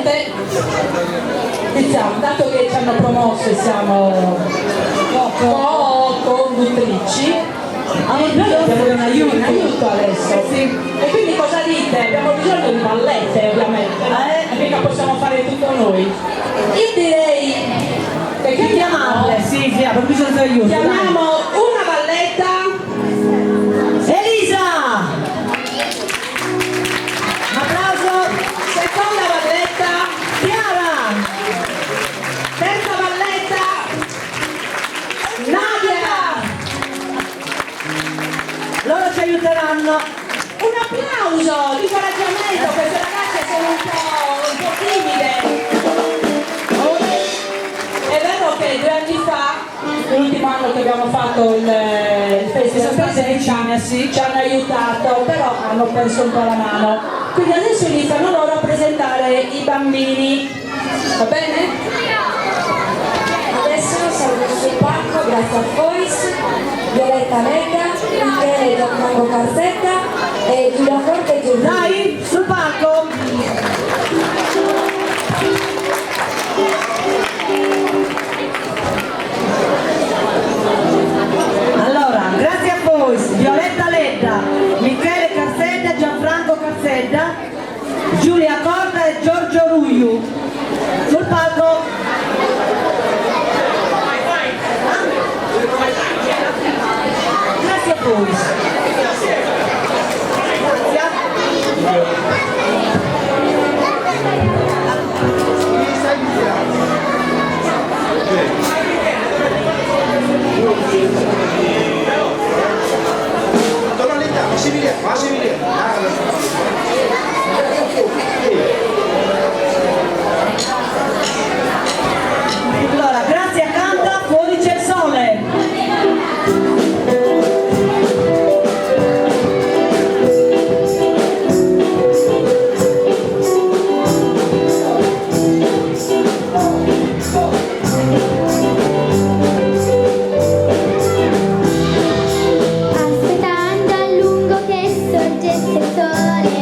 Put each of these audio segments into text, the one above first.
niente, iniziamo, dato che ci hanno promosso e siamo co-conduttrici, noi abbiamo un aiuto adesso, sì. E quindi cosa dite? Abbiamo bisogno di vallette ovviamente, mica possiamo fare tutto noi. Io direi che chiamiamole, sì, abbiamo bisogno di aiuto. Chiamiamo una valletta. Elisa! Un applauso. Seconda valletta. Chiara! Terza valletta. Nadia. Loro ci aiuteranno. Un applauso di incoraggiamento, queste ragazze sono un po' timide. È vero che 2 anni fa, l'ultimo anno che abbiamo fatto il festival, sì, ci hanno aiutato, però hanno perso un po' la mano. Quindi adesso iniziano loro a presentare i bambini. Va bene? Adesso siamo sul palco grazie a Voice, Violetta Lega, Michele Gianfranco Carsetta e Giulia Forte e Giulia. Dai, sul palco! Allora, grazie a voi, Violetta Ledda, Michele Carsetta, Gianfranco Carsetta, Giulia Corda e Giorgio Ruiu. Sul palco! Grazie a voi. Tonalità, Massimiliano. Allora, grazie a Canta, fuori c'è il sole. Aspettando a lungo che sorgesse il sole,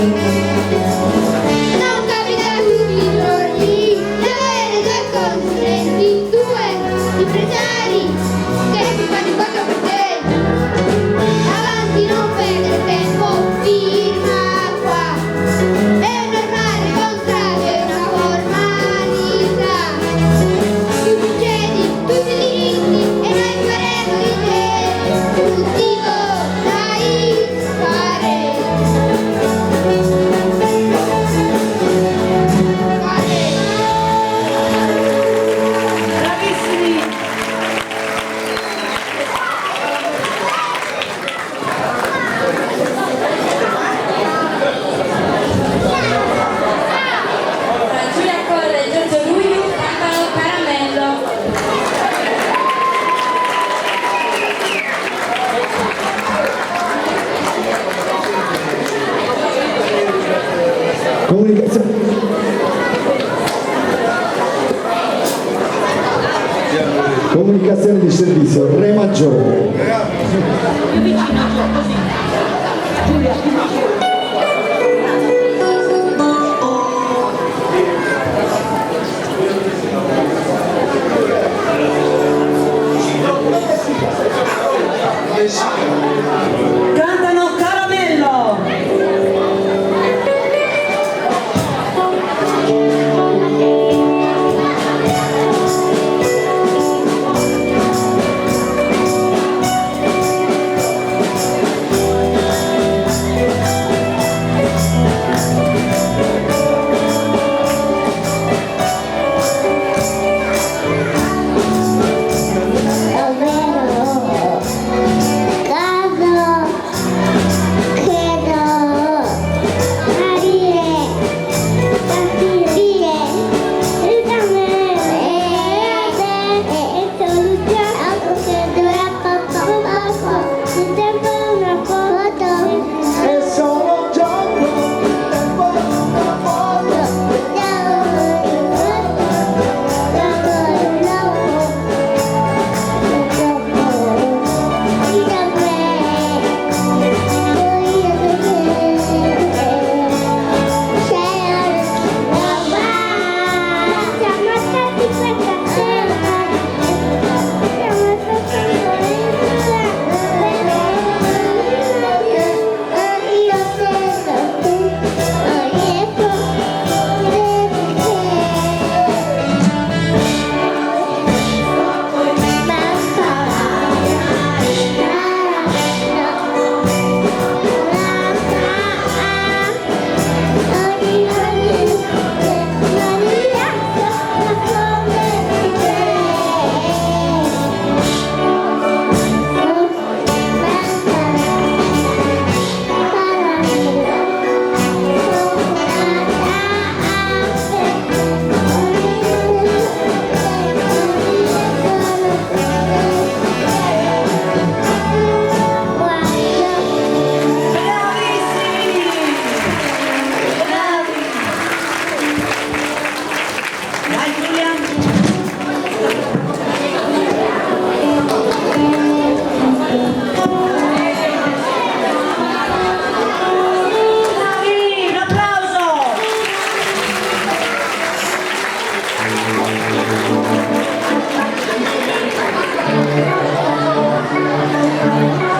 Non capita tutti i giorni di avere due consulenti, due impresari che si fanno quattro per te. Avanti, non perdere tempo, firma qua. È normale, contrario, è una formalità. Tu succedi, tutti i diritti e noi faremo di te tutti dai fare. Bravissimi! Giulia Corre e Giorgio Ruiu cantano Caramello. Comunicazione di servizio, Re maggiore. Cantano Caramello!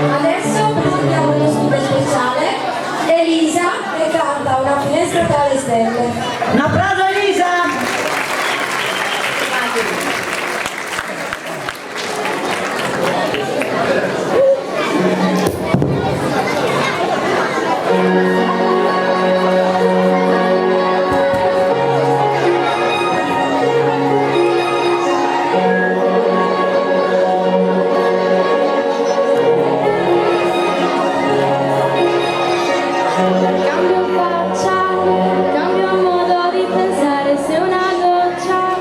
Adesso presentiamo uno studio speciale, Elisa, che canta Una finestra tra le stelle. Un applauso a Elisa! Cambio faccia, cambio modo di pensare, se una goccia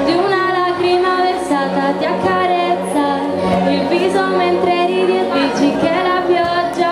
di una lacrima versata ti accarezza il viso mentre ridi e dici che la pioggia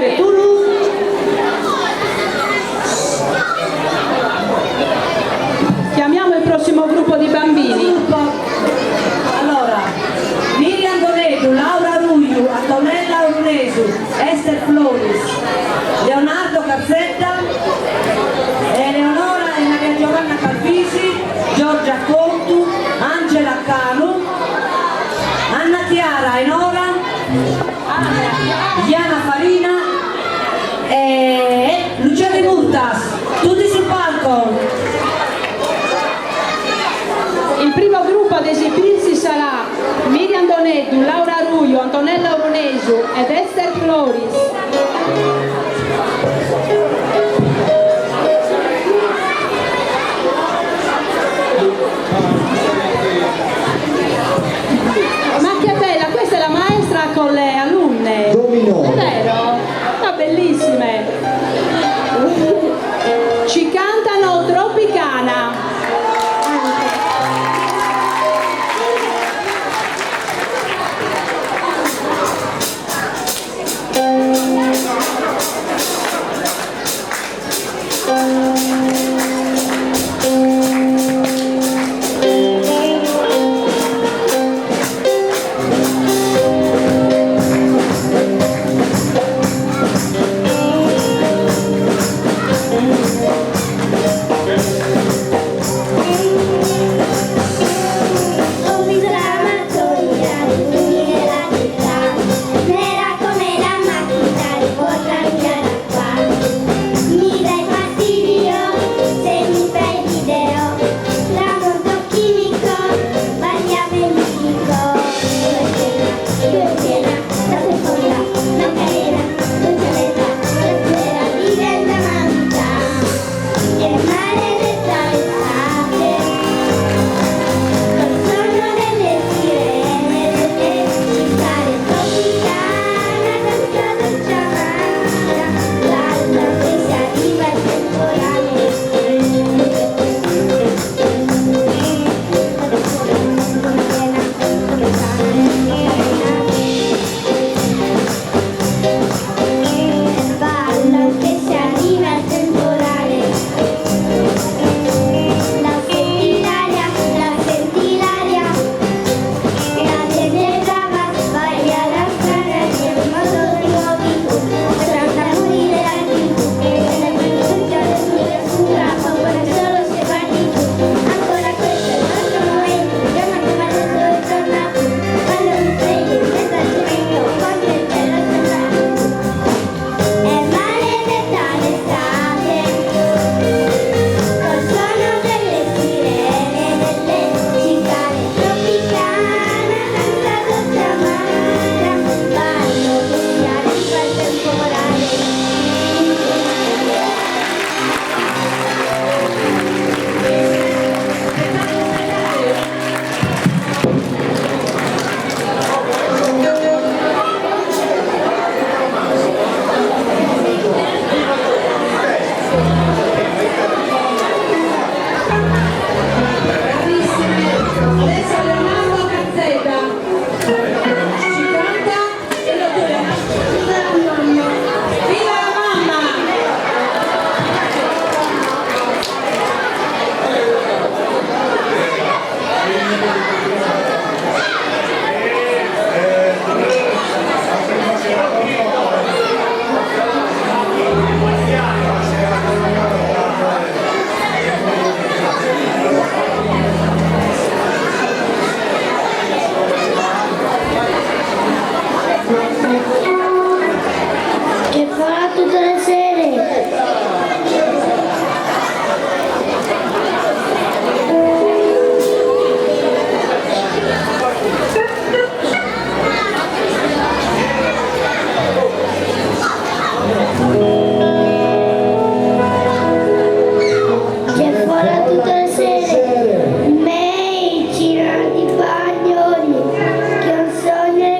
quartiere Toulouse. Chiamiamo il prossimo gruppo di bambini. Allora, Miriam Donedu, Laura Ruiu, Antonella Orunesu, Esther Floris, Leonardo Cazzetta, Eleonora e Maria Giovanna Calvisi, Giorgia Contu, Angela Canu, Anna Chiara Enora, Diana Farina e Lucia De Murtas. Tutti sul palco. Il primo gruppo ad esibirsi sarà Miriam Donedu, Laura Ruio, Antonella Oronesu ed Esther Floris. Ma che bella, questa è la maestra con le alunne. Dominò. È vero? Ah, bellissime. Ci cantano Tropicana.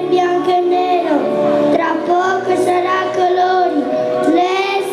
Bianco e nero, tra poco sarà colori, le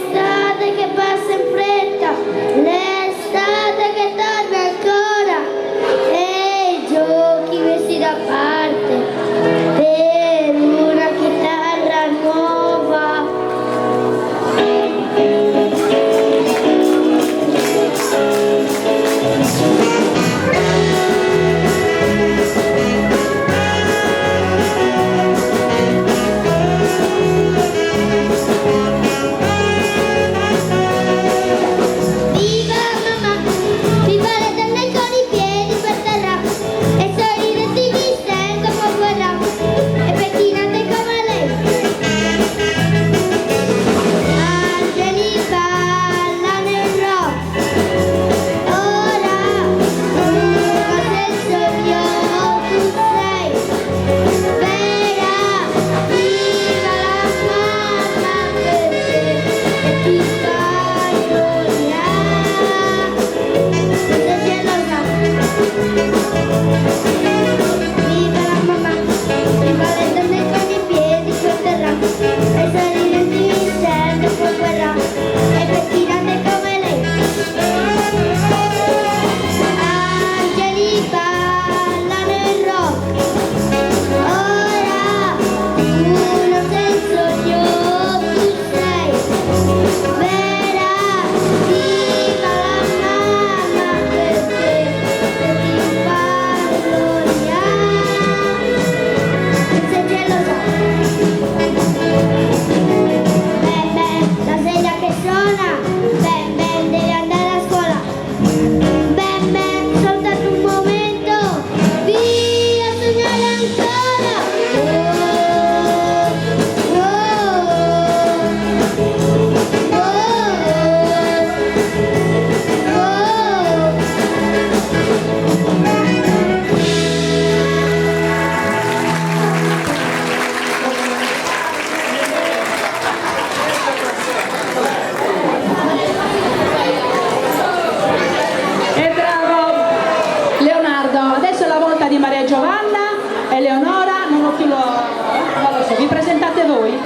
voi?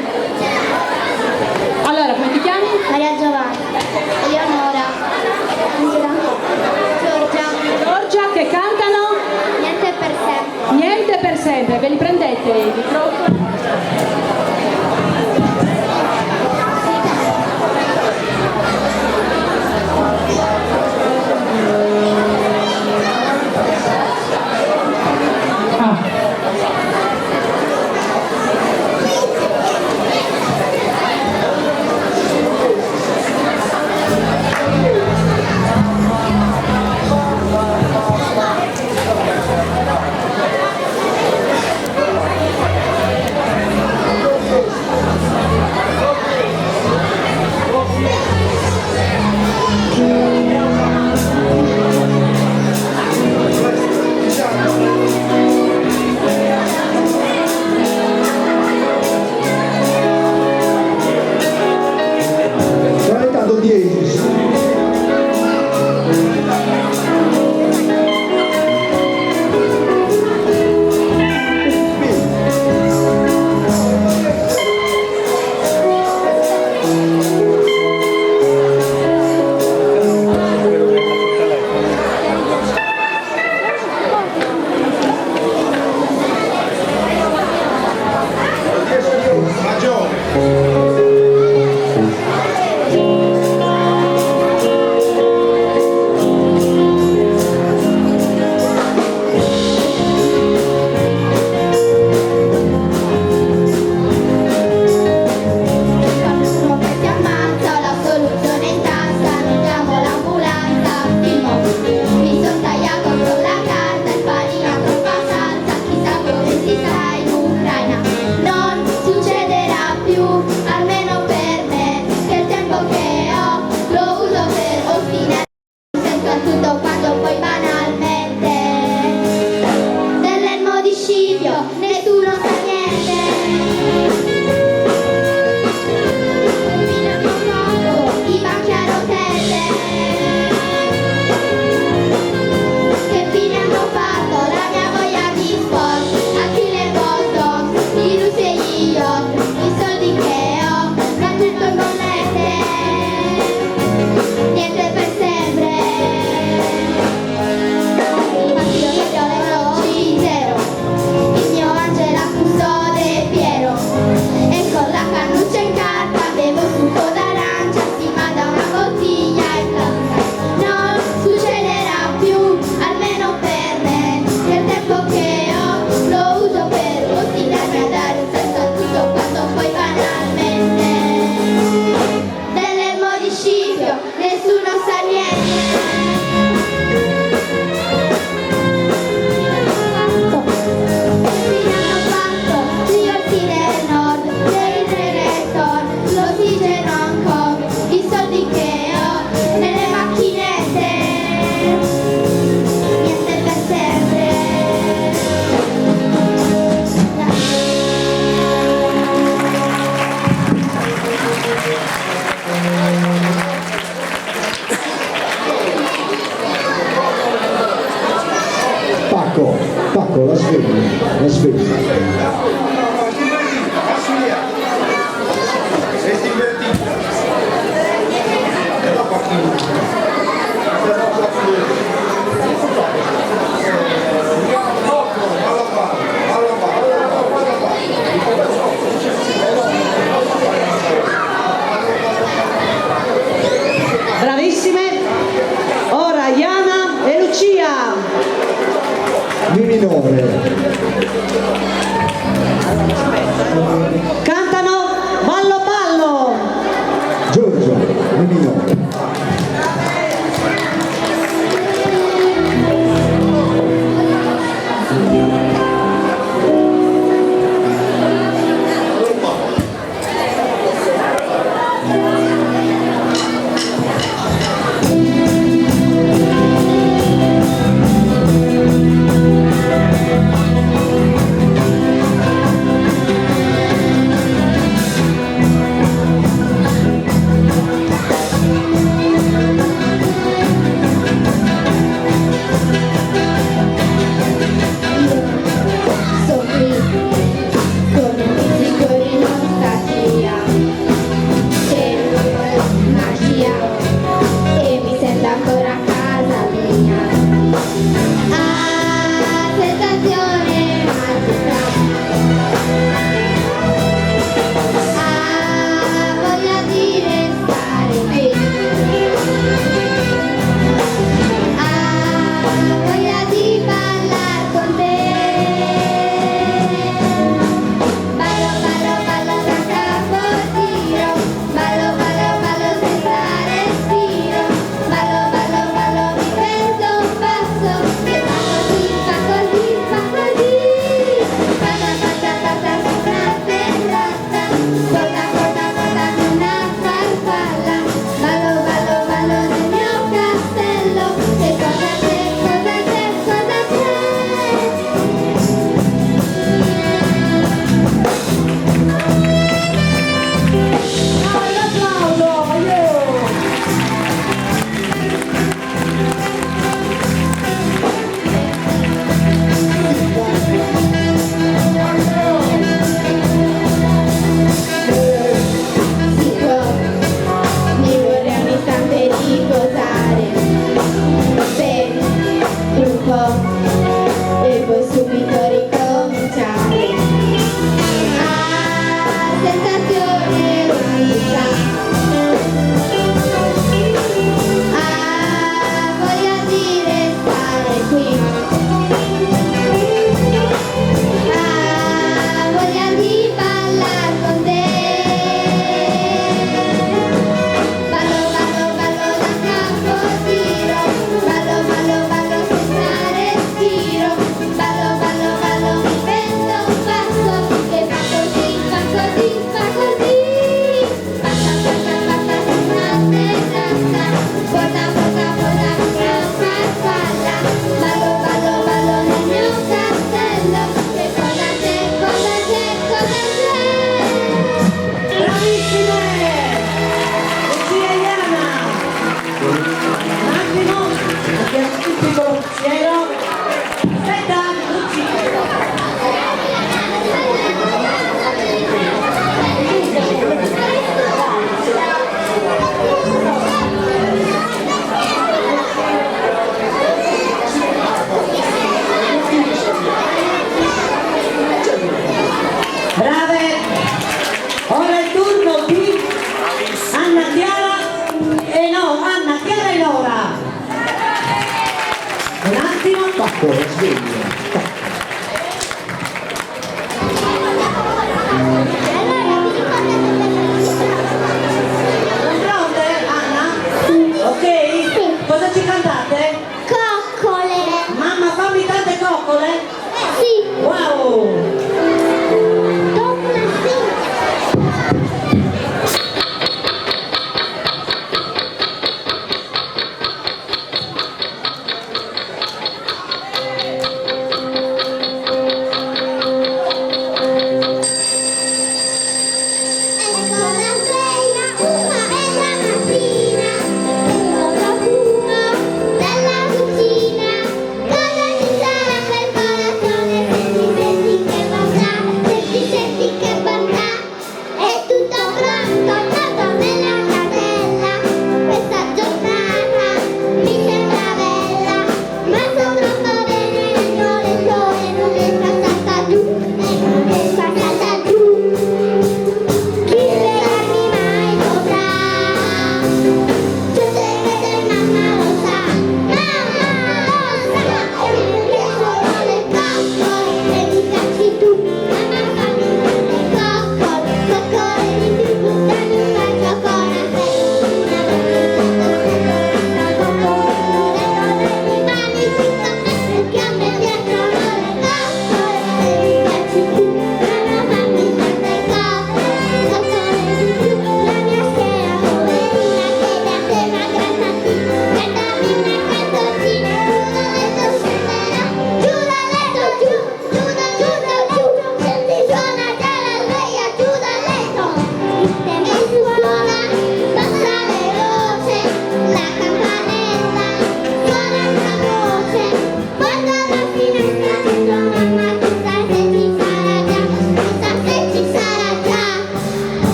Allora, come ti chiami? Maria Giovanni, Eleonora, Angela, Giorgia, Giorgia, che cantano? niente per sempre. Niente per sempre, ve li prendete i microfoni? Proiettato 10. Quando uno che si ammazza, ho la soluzione in tasca, non chiamo l'ambulanza, filmo. Mi son tagliato con la carta, il panino troppa salsa, chissà dove si sta in Ucraina. Non succederà più, almeno per me, che il tempo che ho lo uso per ostinare. Sento a tutto quando poi banalmente dell'elmo di Scipio nessuno sa niente. Fino a poco i banchi a rotelle, che fine hanno fatto la mia voglia di sport, Achille Boston, i russi e gli yacht, i soldi che ho, l'accetto in bollette, niente per sempre. Anch'io che viola e veloci zero, il mio Angela custode Piero, e con la cannuccia in carta bevo succo d'arancia, stima da una bottiglia in plastica. Non succederà più, almeno per me, che il tempo che ho lo uso per ostinarmi a dare un senso a tutto quando poi banalmente dell'elmo di Scipio nessuno sa niente. Fine hanno fatto gli orti del nord, dei reggaeton, l'ossigeno ancora, i soldi che ho nelle macchinette, niente per sempre. Pacco, la svegli, la svegli. Bravissime. Ora Iana e Lucia. Mi minore. Pacco, la sveglia. Pronte, Anna? Ok? Cosa ci cantate? Coccole. Mamma, fammi tante coccole? Sì. Wow! Dopo una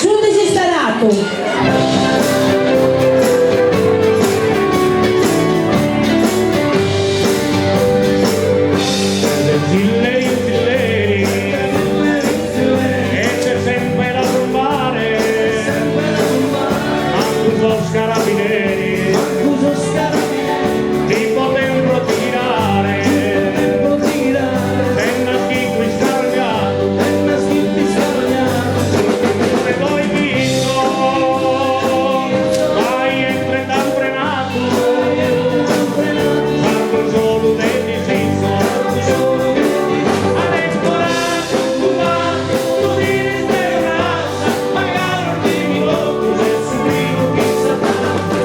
Giudice Starato.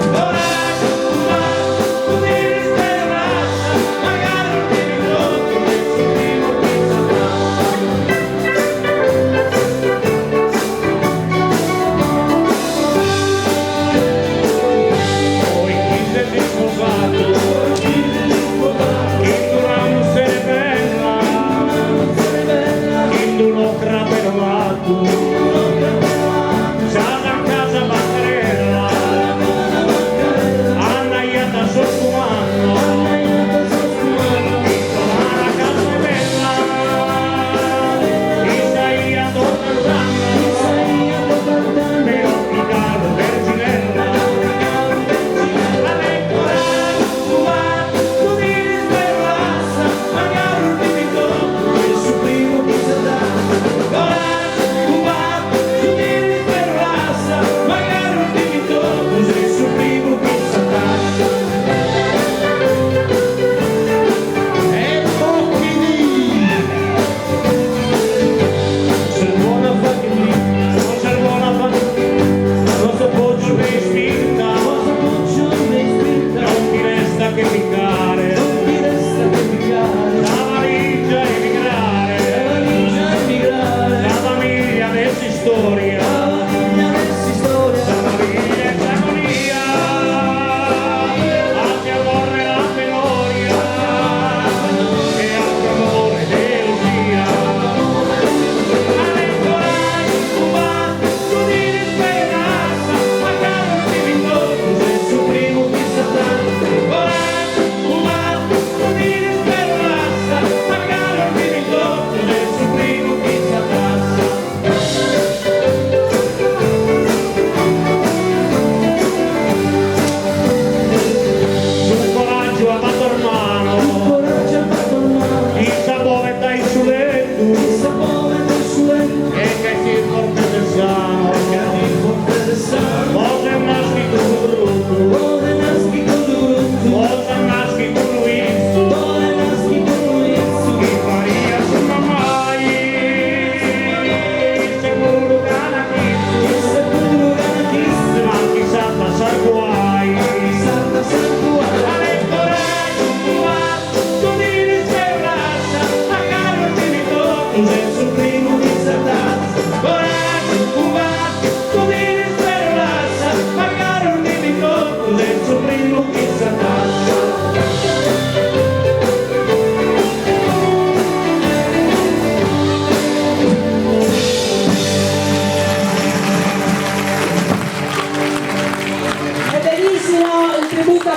Ora spinta, non ti resta che piccare, la valigia e emigrare, la famiglia adesso storia, la famiglia è agonia, anche a vorre la memoria, e anche amore delusia.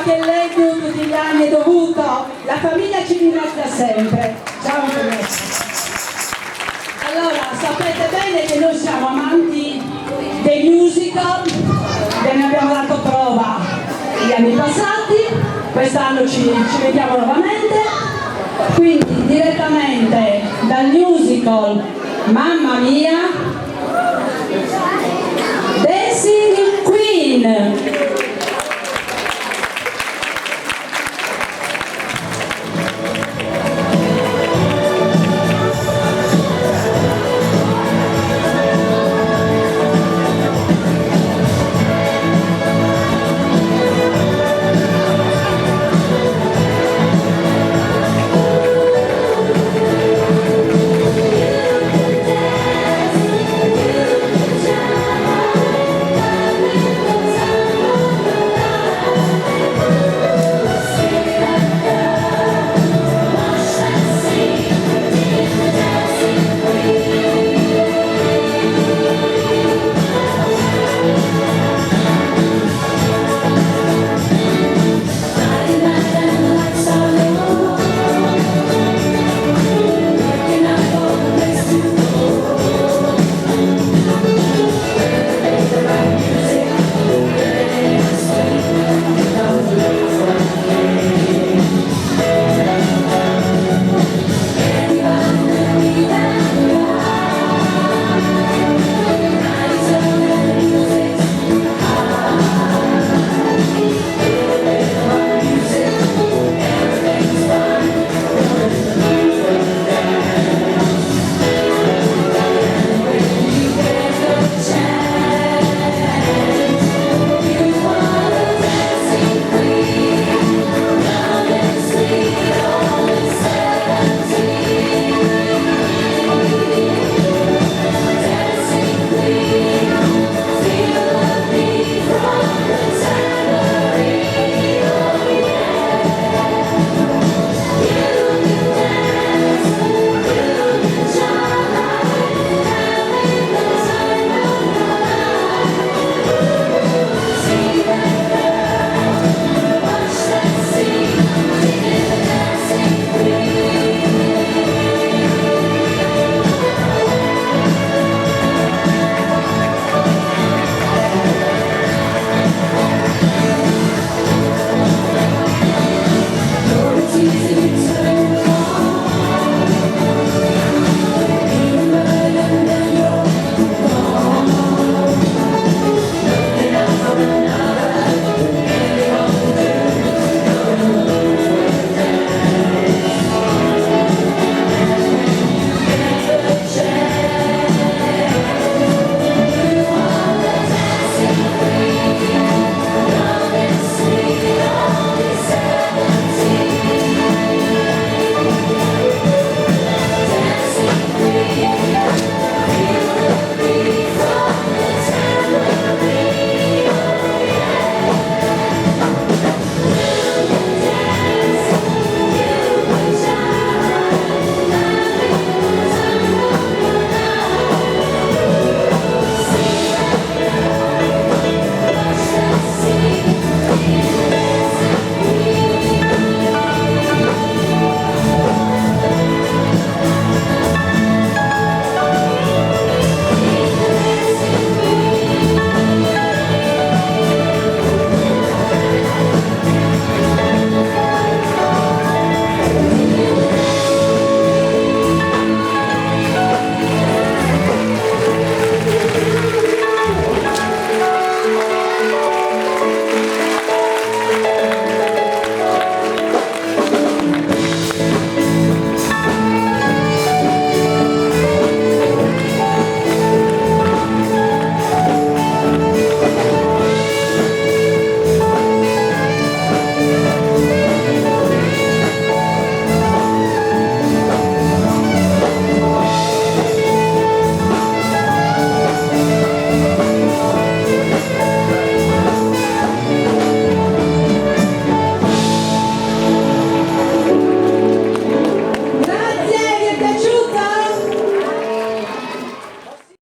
Che lei tutti gli anni è dovuto, la famiglia ci ringrazia sempre. Ciao Vanessa. Allora, sapete bene che noi siamo amanti dei musical, ve ne abbiamo dato prova gli anni passati, quest'anno ci vediamo nuovamente, quindi direttamente dal musical Mamma Mia, Dancing Queen.